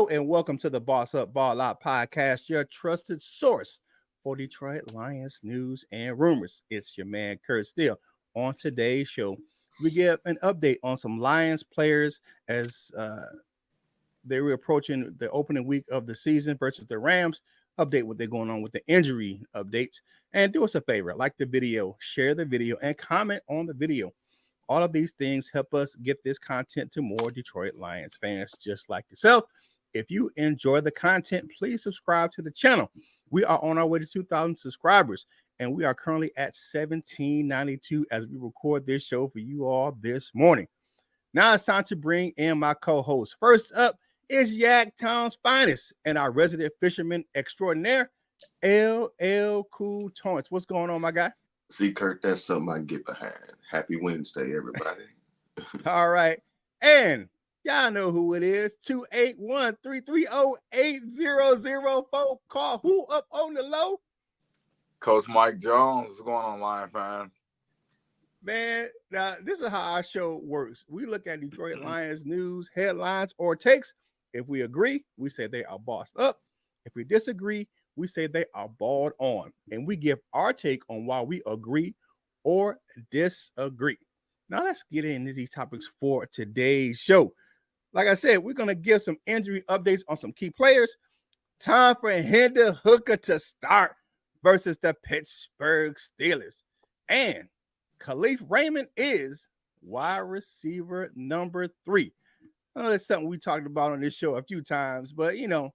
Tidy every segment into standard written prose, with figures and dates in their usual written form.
Hello and welcome to the Boss Up Ball Out podcast, your trusted source for Detroit Lions news and rumors. It's your man Kurt Steele. On today's show, we give an update on some Lions players as they were approaching the opening week of the season versus the Rams. Update what they're going on with the injury updates. And do us a favor, like the video, share the video, and comment on the video. All of these things help us get this content to more Detroit Lions fans just like yourself. If you enjoy the content, please subscribe to the channel. We are on our way to 2,000 subscribers, and we are currently at 1792 as we record this show for you all this morning. Now it's time to bring in my co-host. First up is Yagtown's finest and our resident fisherman extraordinaire, LL Cool Torrance. What's going on, my guy? See, Kurt, that's something I can get behind. Happy Wednesday, everybody. All right. And y'all know who it is. 281-330-8004. Call who up on the low? Coach Mike Jones. What's going on, Lion fans? Man, now this is how our show works. We look at Detroit Lions news, headlines, or takes. If we agree, we say they are bossed up. If we disagree, we say they are balled on. And we give our take on why we agree or disagree. Now let's get into these topics for today's show. Like I said, we're going to give some injury updates on some key players. Time for Hendon Hooker to start versus the Pittsburgh Steelers. And Kalif Raymond is wide receiver number 3. I know that's something we talked about on this show a few times, but, we're going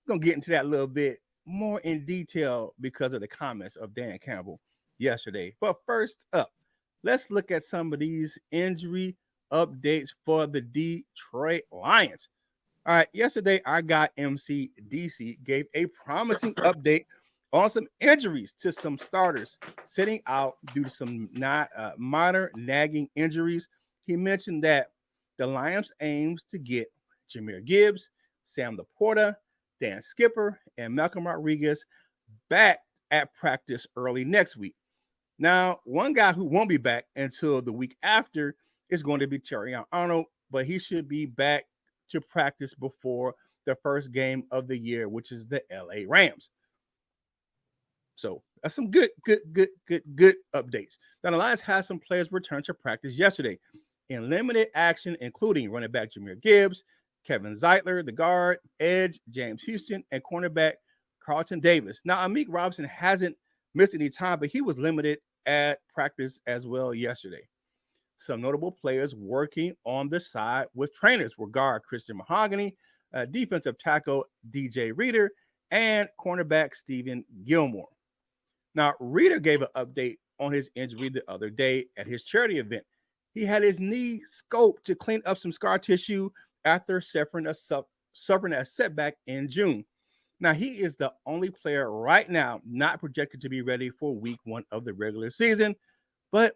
to get into that a little bit more in detail because of the comments of Dan Campbell yesterday. But first up, let's look at some of these injury updates for the Detroit Lions. All right, yesterday our guy MC DC gave a promising update on some injuries to some starters sitting out due to some minor nagging injuries. He mentioned that the Lions aims to get Jahmyr Gibbs, Sam Laporta, Dan Skipper, and Malcolm Rodriguez back at practice early next week. Now, one guy who won't be back until the week after is going to be Terrion Arnold, but he should be back to practice before the first game of the year, which is the LA Rams. So that's some good updates. Now, the Lions had some players return to practice yesterday in limited action, including running back Jahmyr Gibbs, Kevin Zeitler, the guard, edge, James Houston, and cornerback Carlton Davis. Now, Amik Robinson hasn't missed any time, but he was limited at practice as well yesterday. Some notable players working on the side with trainers were guard Christian Mahogany, defensive tackle DJ Reader, and cornerback Stephen Gilmore. Now, Reader gave an update on his injury the other day at his charity event. He had his knee scoped to clean up some scar tissue after suffering a setback in June. Now, he is the only player right now not projected to be ready for week 1 of the regular season, but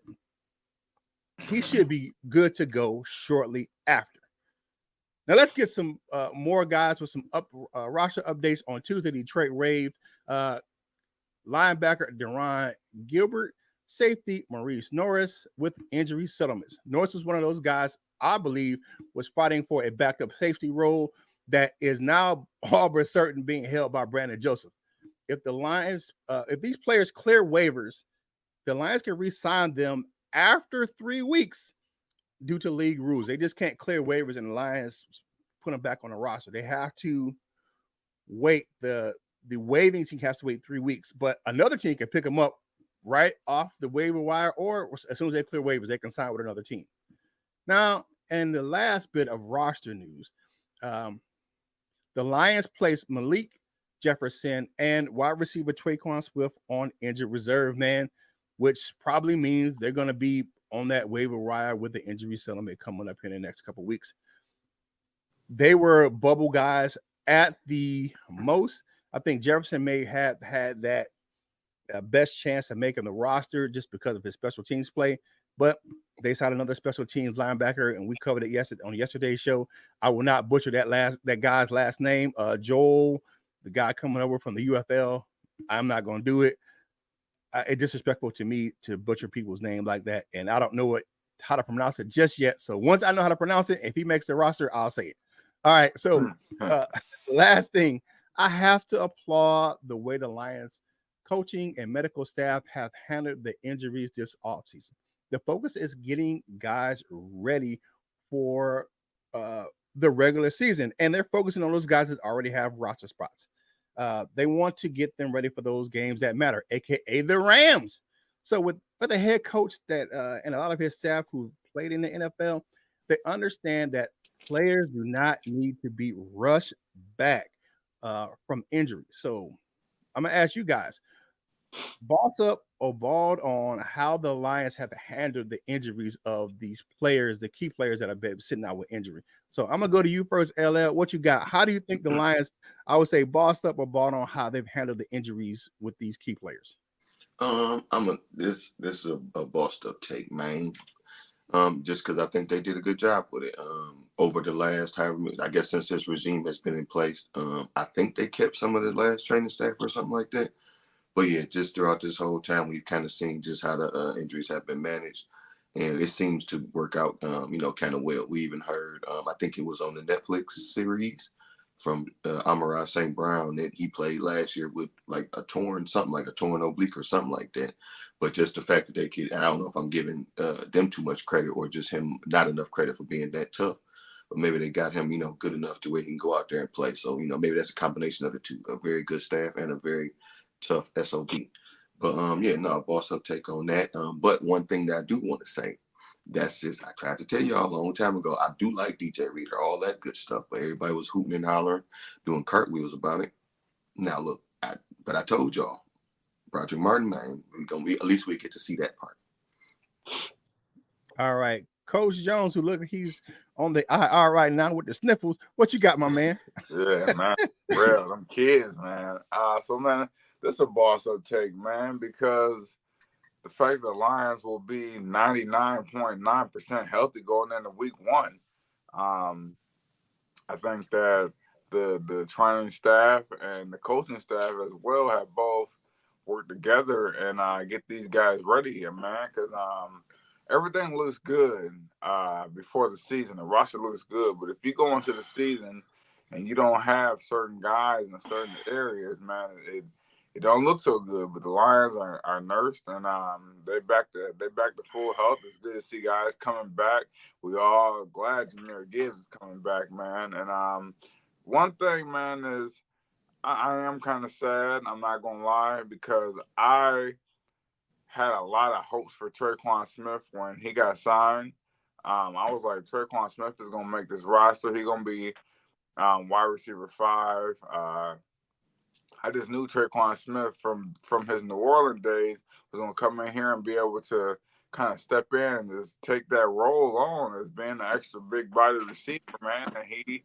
he should be good to go shortly after. Now, let's get some more guys with some roster updates on Tuesday. Detroit waived linebacker Deron Gilbert, safety Maurice Norris with injury settlements. Norris was one of those guys I believe was fighting for a backup safety role that is now all but certain being held by Brandon Joseph. If the Lions, if these players clear waivers, the Lions can re-sign them after 3 weeks due to league rules. They just can't clear waivers and the Lions put them back on the roster. They have to wait. The waiving team has to wait 3 weeks, but another team can pick them up right off the waiver wire, or as soon as they clear waivers, they can sign with another team. Now, and the last bit of roster news, the Lions placed Malik Jefferson and wide receiver Traquan Swift on injured reserve, man, which probably means they're going to be on that waiver wire with the injury settlement coming up in the next couple of weeks. They were bubble guys at the most. I think Jefferson may have had that best chance of making the roster just because of his special teams play. But they signed another special teams linebacker, and we covered it yesterday on yesterday's show. I will not butcher that guy's last name, Joel, the guy coming over from the UFL. I'm not going to do it. It's disrespectful to me to butcher people's name like that, and I don't know how to pronounce it just yet. So once I know how to pronounce it, if he makes the roster, I'll say it. All right. So, last thing, I have to applaud the way the Lions coaching and medical staff have handled the injuries this offseason. The focus is getting guys ready for the regular season, and they're focusing on those guys that already have roster spots. They want to get them ready for those games that matter, aka the Rams. So, with the head coach that and a lot of his staff who played in the NFL, they understand that players do not need to be rushed back from injury. So I'm gonna ask you guys, boss up or balled on how the Lions have handled the injuries of these players, the key players that have been sitting out with injury. So I'm gonna go to you first, LL. What you got? How do you think the Lions, I would say, bossed up or balled on how they've handled the injuries with these key players? This is a bossed up take, man. Just because I think they did a good job with it. Over the last, I guess since this regime has been in place, I think they kept some of the last training staff or something like that. But yeah, just throughout this whole time, we've kind of seen just how the injuries have been managed, and it seems to work out, kind of well. We even heard, I think it was on the Netflix series from Amon-Ra St. Brown that he played last year with like a torn oblique or something like that. But just the fact that they could, and I don't know if I'm giving them too much credit or just him not enough credit for being that tough. But maybe they got him, good enough to where he can go out there and play. So, maybe that's a combination of the two, a very good staff and a very tough SOB. But boss up take on that. But one thing that I do want to say, that's just, I tried to tell y'all a long time ago, I do like DJ Reader, all that good stuff, but everybody was hooting and hollering, doing cartwheels about it. Now look, I told y'all, Broderick Martin, man, at least we get to see that part. All right. Coach Jones, who look like he's on the IR right now with the sniffles. What you got, my man? Yeah, man. Real, them kids, man. So man, this is a boss up take, man, because the fact the Lions will be 99.9% healthy going into week 1. I think that the training staff and the coaching staff as well have both worked together and get these guys ready here, man, because everything looks good before the season. The roster looks good, but if you go into the season and you don't have certain guys in certain areas, man, it don't look so good. But the Lions are nursed and they back to full health. It's good to see guys coming back. We all glad Jahmyr Gibbs is coming back, man. And one thing, man, is I am kind of sad. I'm not gonna lie, because I had a lot of hopes for Tre'Quan Smith when he got signed. I was like, Tre'Quan Smith is gonna make this roster. He's gonna be wide receiver 5. I just knew Tre'Quan Smith from his New Orleans days was gonna come in here and be able to kind of step in and just take that role on as being an extra big body receiver, man. And he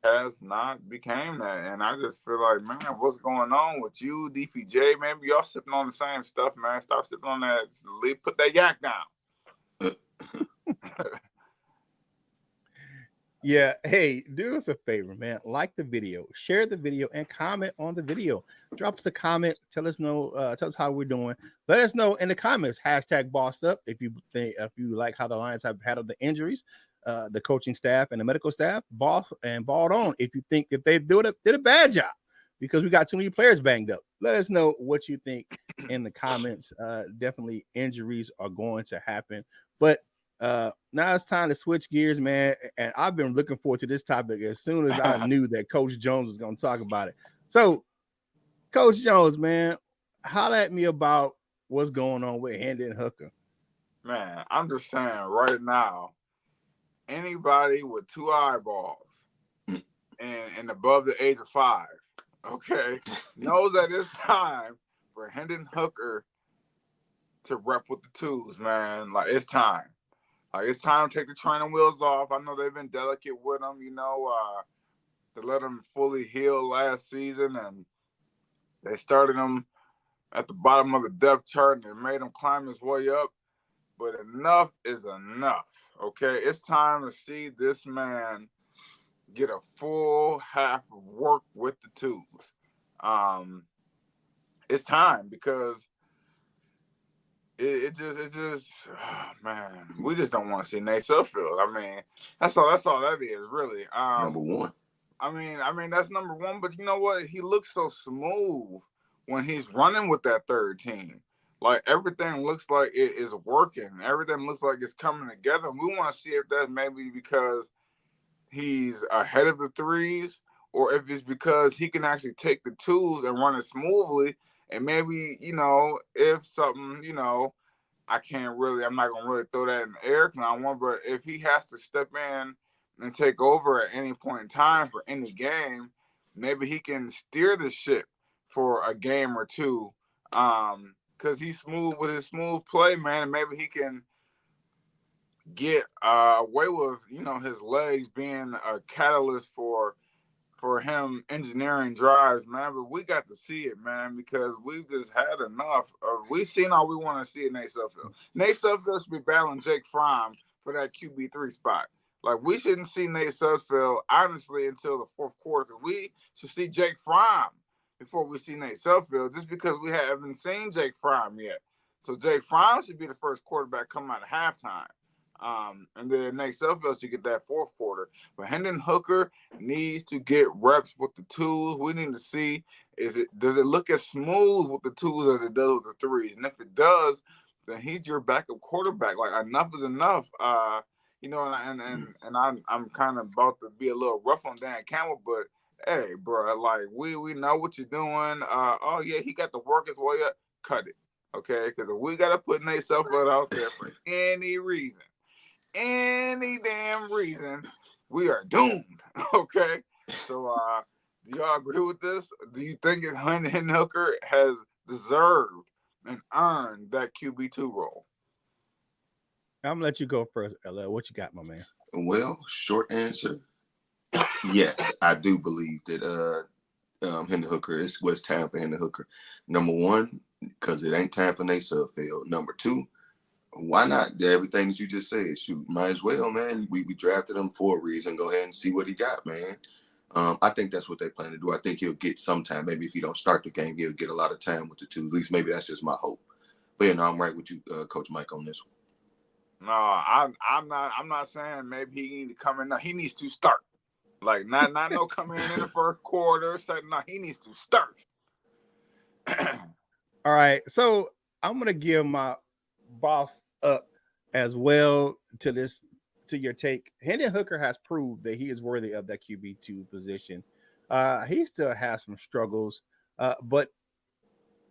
has not became that. And I just feel like, man, what's going on with you, DPJ? Maybe y'all sipping on the same stuff, man. Stop sipping on that. Put that yak down. Yeah. Hey, do us a favor, man. Like the video, share the video, and comment on the video. Drop us a comment. Tell us how we're doing. Let us know in the comments. # bossed up if you like how the Lions have handled the injuries, the coaching staff and the medical staff. Balled on if you think that they did a bad job because we got too many players banged up. Let us know what you think in the comments. Definitely injuries are going to happen, but now it's time to switch gears, man. And I've been looking forward to this topic as soon as I knew that Coach Jones was going to talk about it. So, Coach Jones, man, holler at me about what's going on with Hendon Hooker. Man, I'm just saying right now, anybody with 2 eyeballs and above the age of 5, okay, knows that it's time for Hendon Hooker to rep with the twos, man. Like, it's time. Like, it's time to take the training wheels off. I know they've been delicate with him, to let him fully heal last season, and they started him at the bottom of the depth chart and made him climb his way up. But enough is enough, okay? It's time to see this man get a full half of work with the twos. It's time because It's just, oh, man, we just don't want to see Nate Sudfeld. I mean, that's all that is really. Number one. I mean that's number one. But you know what? He looks so smooth when he's running with that third team. Like everything looks like it is working. Everything looks like it's coming together. We want to see if that's maybe because he's ahead of the threes, or if it's because he can actually take the twos and run it smoothly. And maybe, if something, I'm not gonna really throw that in the air because I don't want. But if he has to step in and take over at any point in time for any game, maybe he can steer the ship for a game or two. Because he's smooth with his smooth play, man, and maybe he can get away with his legs being a catalyst for him engineering drives, man. But we got to see it, man, because we've just had enough of. We've seen all we want to see in Nate Sudfeld. Nate Sudfeld should be battling Jake Fromm for that QB3 spot. Like, we shouldn't see Nate Sudfeld honestly until the fourth quarter. We should see Jake Fromm before we see Nate Sudfeld, just because we haven't seen Jake Fromm yet. So Jake Fromm should be the first quarterback coming out of halftime. And then Nate Sudfeld should get that fourth quarter. But Hendon Hooker needs to get reps with the twos. We need to see, does it look as smooth with the twos as it does with the threes? And if it does, then he's your backup quarterback. Like, enough is enough. And I'm kind of about to be a little rough on Dan Campbell, but hey, bro, like we know what you're doing. Oh yeah, he got to work his way up. Cut it, okay? Because if we got to put Nate Sudfeld out there for any reason, any damn reason, we are doomed. Okay, so do y'all agree with this? Do you think Hendon Hooker has deserved and earned that QB2 role? I'm gonna let you go first, LL. What you got, my man? Well, short answer, yes, I do believe that Hendon Hooker, it's time for Hendon Hooker. Number one, because it ain't time for Nate Sudfeld. Number two, why not? Everything that you just said, shoot, might as well, man. We drafted him for a reason. Go ahead and see what he got, man. I think that's what they plan to do. I think he'll get some time. Maybe if he don't start the game, he'll get a lot of time with the two. At least maybe that's just my hope. But I'm right with you, Coach Mike, on this one. No, I'm not saying maybe he needs to come in. No, he needs to start. Like, not no coming in the first quarter. No, he needs to start. All right, so I'm gonna give my boss up as well to your take. Hendon Hooker has proved that he is worthy of that QB2 position. He still has some struggles, but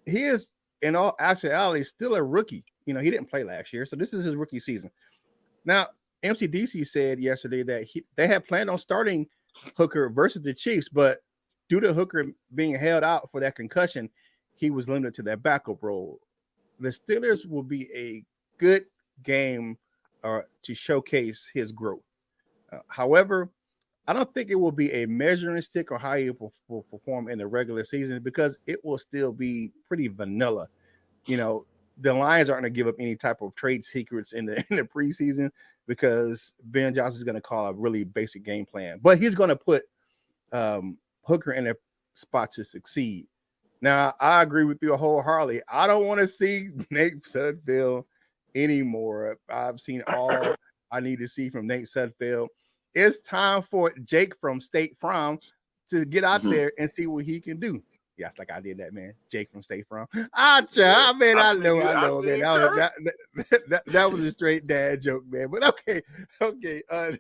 he is, in all actuality, still a rookie. He didn't play last year, so this is his rookie season. Now, MCDC said yesterday that they had planned on starting Hooker versus the Chiefs, but due to Hooker being held out for that concussion, he was limited to that backup role. The Steelers will be a good game to showcase his growth. However, I don't think it will be a measuring stick or how he will perform in the regular season, because it will still be pretty vanilla. The Lions aren't going to give up any type of trade secrets in the preseason, because Ben Johnson is going to call a really basic game plan. But he's going to put Hooker in a spot to succeed. Now, I agree with you wholeheartedly. I don't want to see Nate Sudfeld anymore. I've seen all I need to see from Nate Sudfeld. It's time for Jake from State Farm to get out there and see what he can do. Yes, like I did that, man. Jake from State Farm. I know, man. That was a straight dad joke, man. But okay.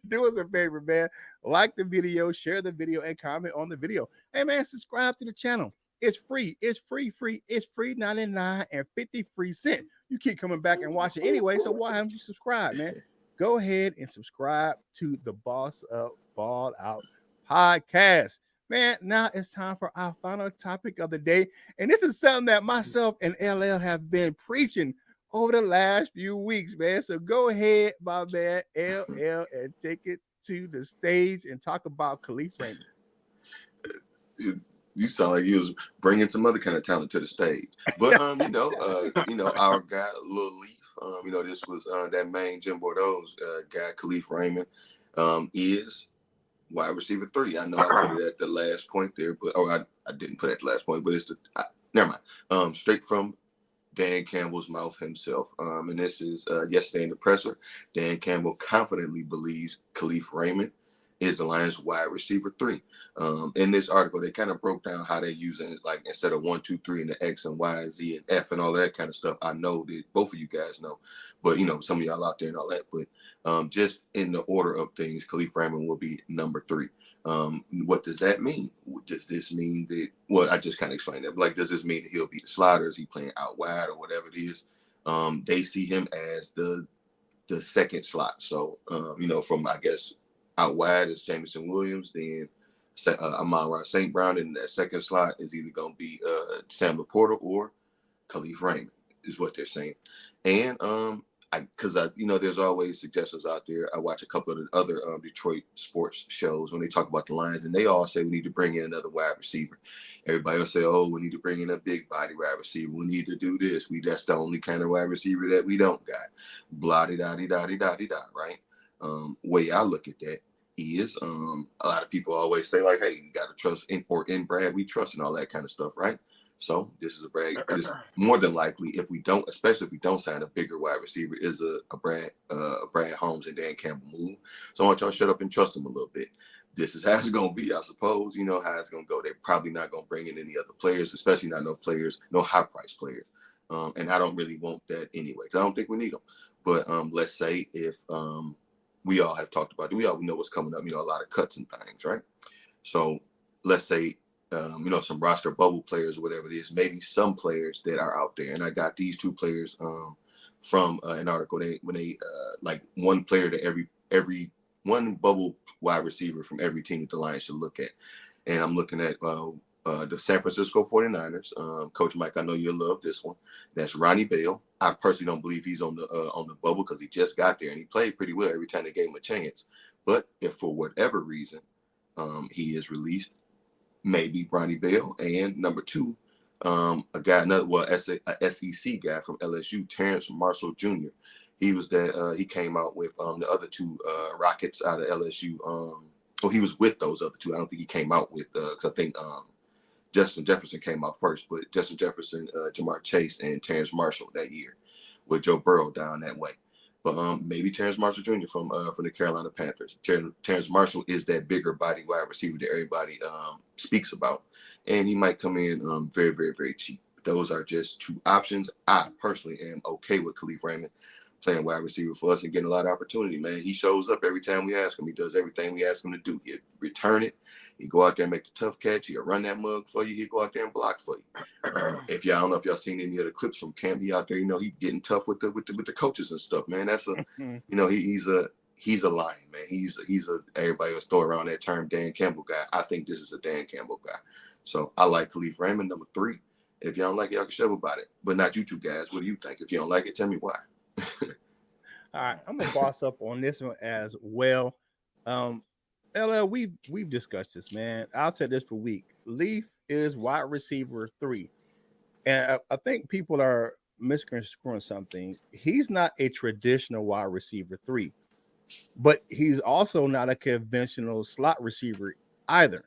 Do us a favor, man. Like the video, share the video, and comment on the video. Hey, man, subscribe to the channel. It's free. It's free. It's free 99 and 50 free cents. You keep coming back and watching anyway, so why haven't you subscribed, man? Go ahead and subscribe to the Boss Up Ball Out podcast. Man, now it's time for our final topic of the day. And this is something that myself and LL have been preaching over the last few weeks, man. So go ahead, my man, LL, and take it to the stage and talk about Kalif Raymond. You sound like you was bringing some other kind of talent to the stage. But, our guy, Lil Leaf, this was that main Jim Bordeaux's guy, Kalif Raymond, is wide receiver 3. I know I put it at the last point there, but I didn't put it at the last point, but it's never mind. Straight from Dan Campbell's mouth himself. And this is yesterday in the presser. Dan Campbell confidently believes Khalif Raymond is the Lions wide receiver 3. In this article, they kind of broke down how they're using it, like instead of 1, 2, 3 and the X and Y and Z and F and all of that kind of stuff. I know that both of you guys know, but some of y'all out there and all that. But just in the order of things, Khalif Raymond will be number 3. What does that mean? Does this mean that? Well, I just kind of explained that. But like, does this mean that he'll be the slaughter? Is he playing out wide or whatever it is? They see him as the second slot. So from I guess out wide is Jameson Williams, then Amon-Ra St. Brown, and that second slot is either going to be Sam Laporta or Khalif Raymond, is what they're saying. And there's always suggestions out there. I watch a couple of the other Detroit sports shows when they talk about the Lions, and they all say we need to bring in another wide receiver. Everybody will say, oh, we need to bring in a big body wide receiver. We need to do this. That's the only kind of wide receiver that we don't got. Blah-de-da-de-da-de-da-de-da, right? Way I look at that is a lot of people always say, like, hey, you got to trust in Brad, we trust and all that kind of stuff, right? So this is a Brad. It is more than likely, especially if we don't sign a bigger wide receiver, is a Brad Holmes and Dan Campbell move. So I want y'all to shut up and trust them a little bit. This is how it's going to be, I suppose. You know how it's going to go. They're probably not going to bring in any other players, especially not no high-priced players. And I don't really want that anyway, because I don't think we need them. But let's say if we all have talked about it, we all know what's coming up, a lot of cuts and things, right? So let's say, some roster bubble players or whatever it is, maybe some players that are out there. And I got these 2 players from an article. When they like one player to every one bubble wide receiver from every team that the Lions should look at. And I'm looking at the San Francisco 49ers. Coach Mike, I know you'll love this one. That's Ronnie Bell. I personally don't believe he's on the bubble because he just got there and he played pretty well every time they gave him a chance. But if for whatever reason he is released, maybe Ronnie Bell. And number 2, a SEC guy from LSU, Terrence Marshall Jr. He was he came out with the other 2 Rockets out of LSU. He was with those other 2. I don't think he came out with because I think Justin Jefferson came out first, but Justin Jefferson, Jamar Chase, and Terrence Marshall that year with Joe Burrow down that way. But maybe Terrence Marshall Jr. from the Carolina Panthers. Terrence Marshall is that bigger body wide receiver that everybody speaks about, and he might come in very, very, very cheap. Those are just 2 options. I personally am okay with Khalif Raymond playing wide receiver for us and getting a lot of opportunity, man. He shows up every time we ask him. He does everything we ask him to do. He'll return it. He go out there and make the tough catch. He'll run that mug for you. He'll go out there and block for you. I don't know if y'all seen any of the clips from camp. He out there, he getting tough with the coaches and stuff, man. That's he's a lion, man. He's a everybody will throw around that term Dan Campbell guy. I think this is a Dan Campbell guy. So I like Khalif Raymond, number 3. If y'all don't like it, y'all can shove about it. But not you 2 guys. What do you think? If you don't like it, tell me why. All right, I'm gonna boss up on this one as well. LL, we've discussed this, man. I'll tell this for week. Leaf is wide receiver 3, and I think people are misconstruing something. He's not a traditional wide receiver 3, but he's also not a conventional slot receiver either.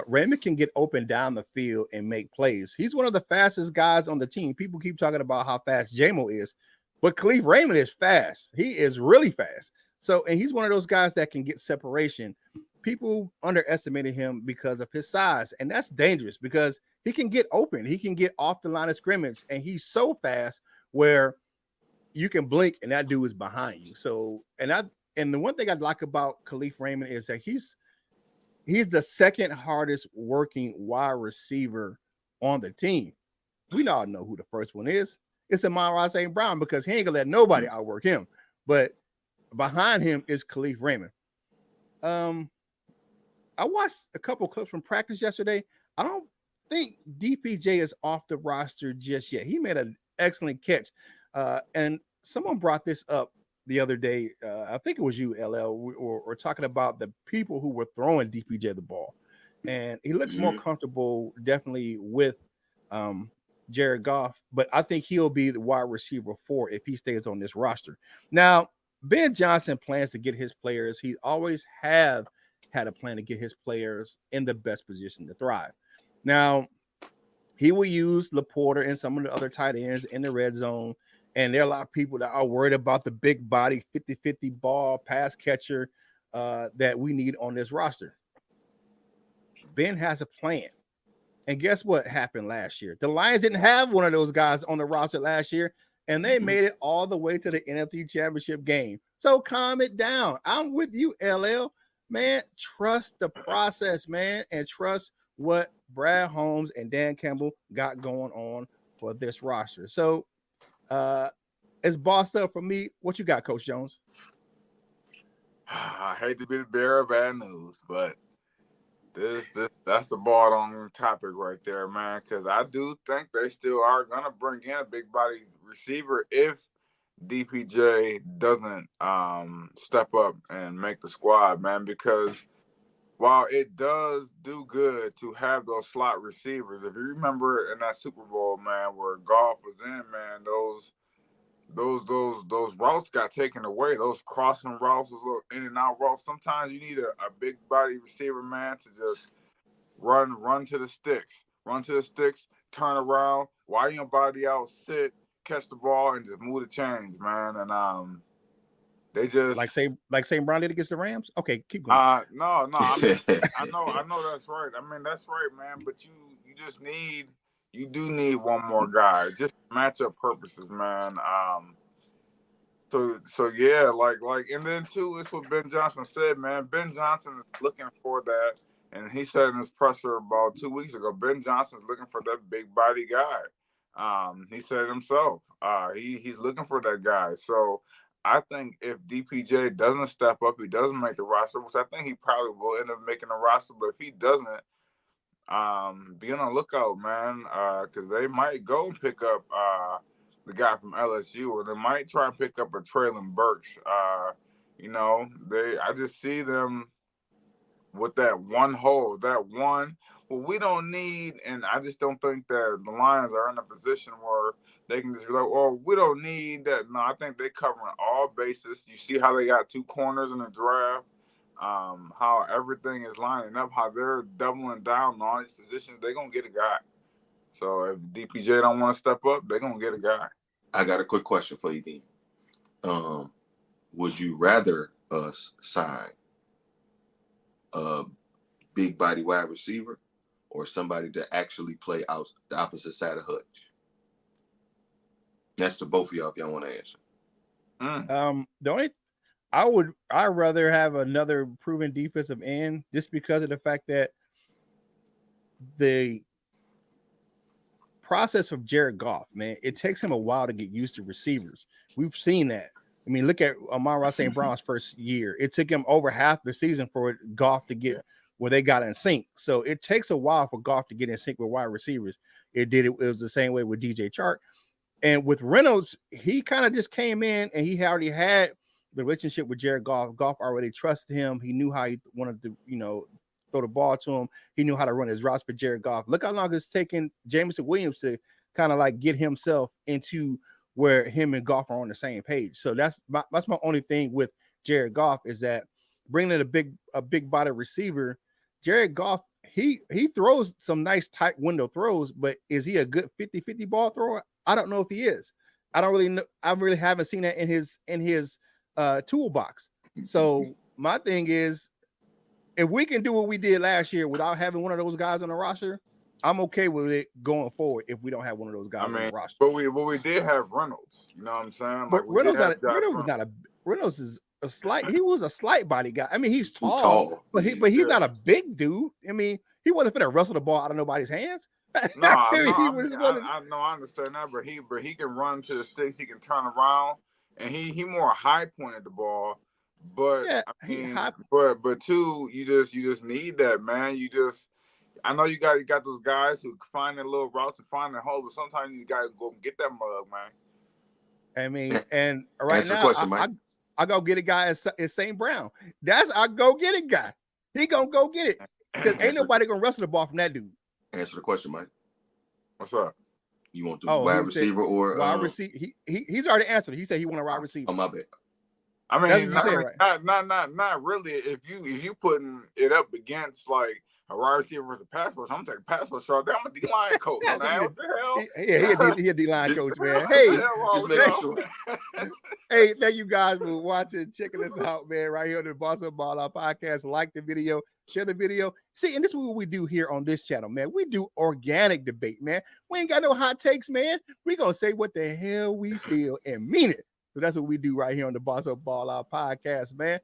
Raymond can get open down the field and make plays. He's one of the fastest guys on the team. People keep talking about how fast JMO is. But Khalif Raymond is fast. He is really fast. So, and he's one of those guys that can get separation. People underestimated him because of his size, and that's dangerous because he can get open. He can get off the line of scrimmage, and he's so fast where you can blink and that dude is behind you. So, and the one thing I like about Khalif Raymond is that he's the second hardest working wide receiver on the team. We all know who the first one is. It's Amon-Ra St. Brown because he ain't gonna let nobody outwork him. But behind him is Khalif Raymond. I watched a couple clips from practice yesterday. I don't think DPJ is off the roster just yet. He made an excellent catch. And someone brought this up the other day. I think it was you, LL, or talking about the people who were throwing DPJ the ball. And he looks more comfortable definitely with Jared Goff, but I think he'll be the wide receiver 4 if he stays on this roster. Now, Ben Johnson plans to get his players. He always have had a plan to get his players in the best position to thrive. Now, he will use Laporta and some of the other tight ends in the red zone. And there are a lot of people that are worried about the big body 50-50 ball pass catcher that we need on this roster. Ben has a plan. And guess what happened last year? The Lions didn't have one of those guys on the roster last year, and they made it all the way to the NFC Championship game. So calm it down. I'm with you, LL. Man, trust the process, man, and trust what Brad Holmes and Dan Campbell got going on for this roster. So it's bossed up for me. What you got, Coach Jones? I hate to be the bearer of bad news, but that's the ball on topic right there, man. Because I do think they still are gonna bring in a big body receiver if DPJ doesn't step up and make the squad, man. Because while it does do good to have those slot receivers, if you remember in that Super Bowl, man, where Goff was in, man, those routes got taken away. Those crossing routes, those little in and out routes. Sometimes you need a big body receiver, man, to just run to the sticks, turn around, widen your body out, sit, catch the ball, and just move the chains, man. And they just like St. Brown did against the Rams. Okay, keep going. No. I mean, I know that's right. I mean, that's right, man. But you do need one more guy, just matchup purposes, man. So yeah, like, and then too, it's what Ben Johnson said, man. Ben Johnson is looking for that, and he said in his presser about 2 weeks ago, Ben Johnson's looking for that big body guy. He said it himself. He's looking for that guy. So I think if DPJ doesn't step up, he doesn't make the roster, which I think he probably will end up making the roster. But if he doesn't, be on the lookout, man, because they might go and pick up the guy from LSU, or they might try and pick up a Traylon Burks. I just see them with that one hole, we don't need, and I just don't think that the Lions are in a position where they can just be like, well, we don't need that. No, I think they're covering all bases. You see how they got 2 corners in the draft, how everything is lining up, how they're doubling down on all these positions. They're going to get a guy. So if DPJ don't want to step up, they're going to get a guy. I got a quick question for you, Dean. Would you rather us sign a big body wide receiver or somebody to actually play out the opposite side of Hutch? That's to both of y'all if y'all want to answer. I'd rather have another proven defensive end, just because of the fact that the process of Jared Goff, man, it takes him a while to get used to receivers. We've seen that. I mean, look at Amon-Ra St. Brown's first year. It took him over half the season for Goff to get where they got in sync. So it takes a while for Goff to get in sync with wide receivers. It was the same way with DJ Chark. And with Reynolds, he kind of just came in and he already had the relationship with Jared Goff. Goff already trusted him. He knew how he wanted to, throw the ball to him. He knew how to run his routes for Jared Goff. Look how long it's taken Jameson Williams to kind of like get himself into where him and Goff are on the same page. So that's my only thing with Jared Goff, is that bringing in a big body receiver. Jared Goff, he throws some nice tight window throws, but is he a good 50-50 ball thrower? I don't know if he is. I don't really know. I really haven't seen that in his toolbox. So my thing is, if we can do what we did last year without having one of those guys on the roster, I'm okay with it going forward if we don't have one of those guys on the roster. But we did have Reynolds. You know what I'm saying? But Reynolds is a slight. He was a slight body guy. I mean, he's tall. But he's not a big dude. I mean, he wasn't finna wrestle the ball out of nobody's hands. I understand that, but he can run to the sticks. He can turn around, and he more high pointed the ball. But yeah, but too, you just need that, man. I know you got those guys who find their little routes and find their hole, but sometimes you gotta go and get that mug, man. I mean, and right now, I go get a guy as St. Brown. That's our go get it guy. He gonna go get it because ain't nobody gonna wrestle the ball from that dude. Answer the question, Mike. What's up? You want the wide receiver or wide receiver? He's already answered. He said he want a wide receiver. Oh, my bad. I mean, not really. If you putting it up against like a wide receiver versus a pass rush. I'm taking pass rush all day. I'm a D-line coach, man. What the hell? Yeah, he a D-line coach, man. Hey, just making sure. Hey, thank you guys for watching, checking us out, man, right here on the Boss Up Ball Out podcast. Like the video, share the video. See, and this is what we do here on this channel, man. We do organic debate, man. We ain't got no hot takes, man. We gonna say what the hell we feel and mean it. So that's what we do right here on the Boss Up Ball Out podcast, man.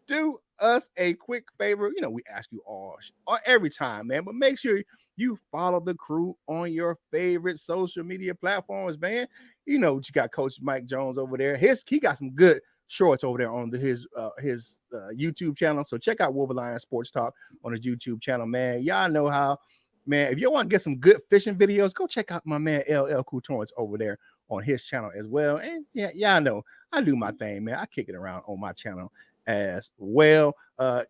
Do us a quick favor. You know, we ask you all every time, man, but make sure you follow the crew on your favorite social media platforms, man. You know, you got Coach Mike Jones over there. He got some good shorts over there on his YouTube channel. So check out Wolverine Sports Talk on his YouTube channel, man. Y'all know how, man. If you want to get some good fishing videos, go check out my man LL Cool Torrance over there on his channel as well. And yeah, y'all know I do my thing, man. I kick it around on my channel as well.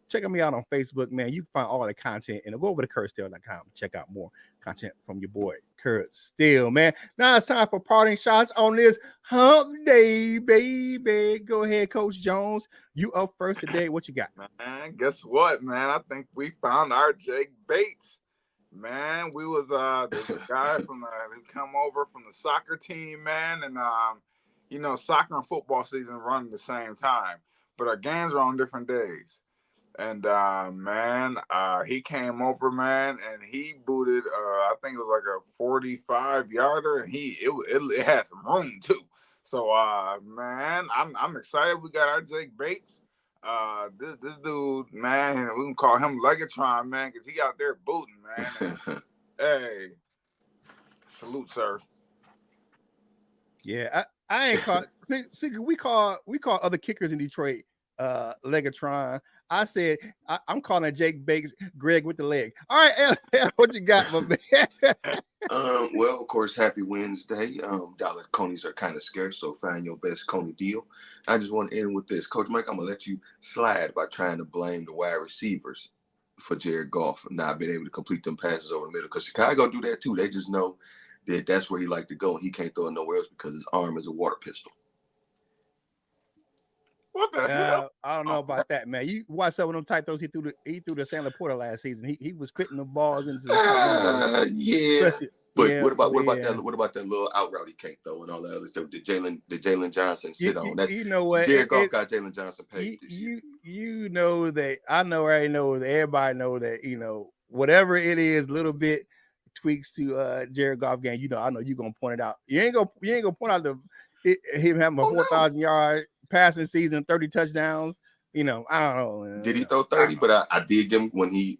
Check me out on Facebook, man. You can find all the content and go over to KurtSteele.com and check out more content from your boy Kurt Steele, man. Now it's time for parting shots on this hump day, baby. Go ahead, Coach Jones. You up first today. What you got? Man, guess what, man? I think we found our Jake Bates. Man, we was there's a guy who come over from the soccer team, man, and you know, soccer and football season run at the same time, but our games are on different days. And man, he came over, man, and he booted I think it was like a 45-yarder, and it had some room too. So man, I'm excited. We got our Jake Bates. This dude, man, we can call him Legatron, man, because he out there booting, man. And, hey, salute, sir. Yeah, I ain't call. See, we call other kickers in Detroit Legatron. I said I'm calling Jake Bates Greg with the leg. All right, what you got, my man? Well, of course, happy Wednesday. Dollar conies are kind of scarce, so find your best coney deal. I just want to end with this. Coach Mike, I'm going to let you slide by trying to blame the wide receivers for Jared Goff not being able to complete them passes over the middle, because Chicago do that too. They just know that that's where he like to go, and he can't throw it nowhere else because his arm is a water pistol. What the hell? I don't know about that, man. You watch some of them tight throws he threw to Sam Laporta last season. He was fitting the balls into the yeah. But what about that little out route he can't throw and all that other stuff? Did Jalen Johnson sit on? That's, you know what? Jared Goff got Jalen Johnson paid this year. You know that I already know that everybody know that, you know, whatever it is, little bit tweaks to Jared Goff game. You know, I know you're gonna point it out. You ain't gonna point out him having a 4,000 yard passing season, 30 touchdowns. You know, I don't know. Man. Did he throw 30? But I did give him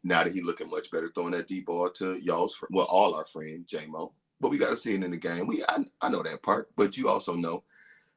now that he looking much better, throwing that deep ball to all our friend J-Mo. But we got to see it in the game. I know that part, but you also know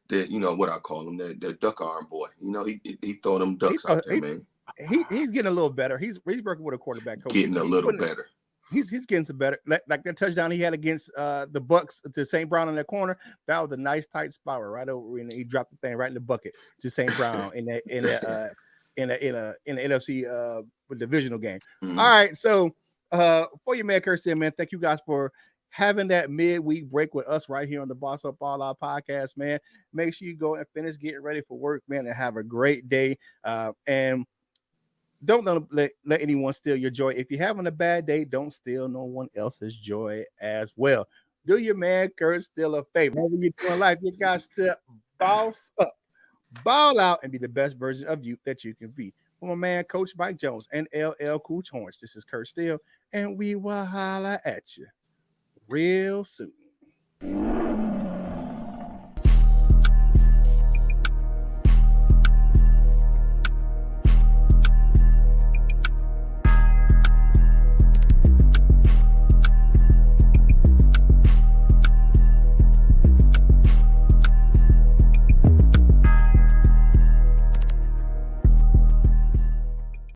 that, you know, what I call him, that duck arm boy. You know, he throw them ducks out there, man. He's getting a little better. He's working with a quarterback coach. Getting a little better. He's getting some better. Like that touchdown he had against the Bucks to St. Brown in that corner. That was a nice tight spiral right over, and he dropped the thing right in the bucket to St. Brown in the NFC divisional game. Mm-hmm. All right, so for your man Kurt Steele, man, thank you guys for having that midweek break with us right here on the Boss Up All Out podcast, man. Make sure you go and finish getting ready for work, man, and have a great day. And don't let anyone steal your joy. If you're having a bad day, don't steal no one else's joy as well. Do your man Kurt Steele a favor. Whatever you're doing in life, you got to boss up, ball out, and be the best version of you that you can be. For my man, Coach Mike Jones and LL Cool Torrance, this is Kurt Steele, and we will holla at you real soon.